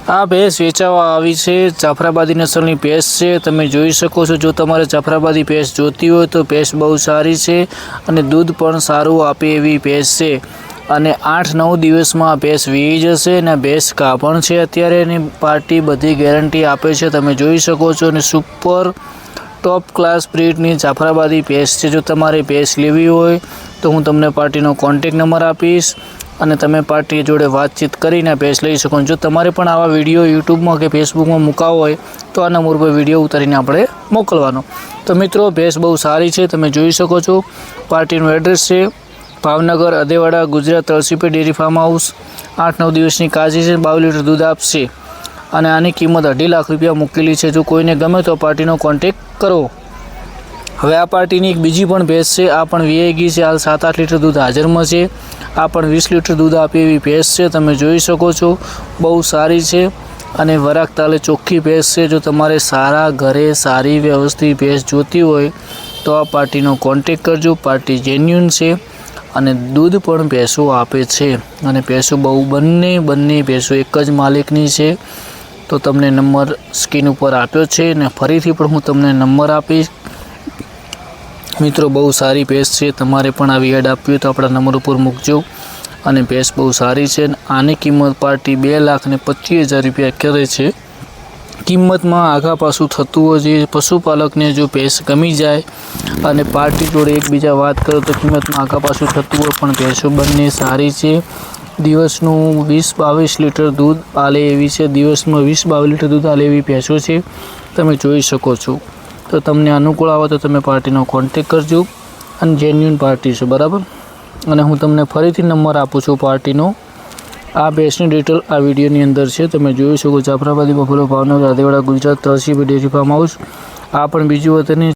આ ભેંસ વેચાવા આવી છે। જાફરાબાદી નસલની ભેંસ છે। તમે જોઈ શકો છો। જો તમારે જાફરાબાદી ભેંસ જોતી હોય તો ભેંસ બહુ સારી છે અને દૂધ પણ સારું આપે એવી ભેંસ છે અને 8-9 દિવસમાં ભેંસ વીઈ જશે અને ભેંસ ગાભણ છે અત્યારે એની પાર્ટી બધી ગેરંટી આપે છે। તમે જોઈ શકો છો અને સુપર ટોપ ક્લાસ બ્રીડની જાફરાબાદી ભેંસ છે। જો તમારે ભેંસ લેવી હોય તો હું તમને પાર્ટીનો કોન્ટેક નંબર આપીશ અને તમે પાર્ટી જોડે વાતચીત કરીને ભેંસ લઈ શકો। જો તમારે પણ આવા વિડીયો યુટ્યુબમાં કે ફેસબુકમાં મૂકાવો હોય તો આ નંબર પર વિડીયો ઉતારીને આપણે મોકલવાનો। તો મિત્રો ભેંસ બહુ સારી છે। તમે જોઈ શકો છો। પાર્ટીનું એડ્રેસ છે ભાવનગર અદેવાડા ગુજરાત તળસીપે ડેરી ફાર્મ હાઉસ। 8-9 દિવસની કાજી છે। 22 લીટર દૂધ આપશે અને આની કિંમત 2.5 લાખ રૂપિયા મૂકેલી છે। જો કોઈને ગમે તો પાર્ટીનો કોન્ટેક કરો। હવે આ પાર્ટીની એક બીજી પણ ભેંસ છે। આ પણ વીઆઈ ગઈ છે। હાલ 7-8 લીટર દૂધ હાજરમાં છે। આ પણ 20 લીટર દૂધ આપે એવી ભેંસ છે। તમે જોઈ શકો છો। બહુ સારી છે અને વરાક તાલે ચોખ્ખી ભેંસ છે। જો તમારે સારા ઘરે સારી વ્યવસ્થિત ભેંસ જોતી હોય તો આ પાર્ટીનો કોન્ટેક કરજો। પાર્ટી જેન્યુન છે અને દૂધ પણ ભેંસો આપે છે અને ભેંસો બહુ બંને ભેંસો એક જ માલિકની છે। તો તમને નંબર સ્ક્રીન ઉપર આપ્યો છે અને ફરીથી પણ હું તમને નંબર આપીશ। મિત્રો બહુ સારી ભેંસ છે। તમારે પણ આવી એડ આપવી હોય તો આપણા નંબર ઉપર મૂકજો અને ભેંસ બહુ સારી છે। આની કિંમત પાર્ટી 2,25,000 રૂપિયા કરે છે। કિંમતમાં આઘા પાછું થતું હોય છે। પશુપાલકને જો ભેંસ ગમી જાય અને પાર્ટી જોડે એકબીજા વાત કરો તો કિંમતમાં આઘા પાછું થતું હોય, પણ ભેંસો બંને સારી છે। દિવસનું 20-22 લીટર દૂધ આલે એવી છે। દિવસમાં 20-22 લીટર દૂધ આલે એવી ભેંસો છે। તમે જોઈ શકો છો। તો તમને અનુકૂળ આવે તો તમે પાર્ટીનો કોન્ટેક કરજો અને જેન્યુન પાર્ટી છે, બરાબર। અને હું તમને ફરીથી નંબર આપું છું પાર્ટીનો। આ ભેંસની ડિટેલ આ વિડીયોની અંદર છે। તમે જોઈ શકો। જાફરાબાદી બફેલો ભાવનગર અદેવાડા ગુજરાત તળસીપે ડેરી ફાર્મ હાઉસ। આ પણ બીજું વતનની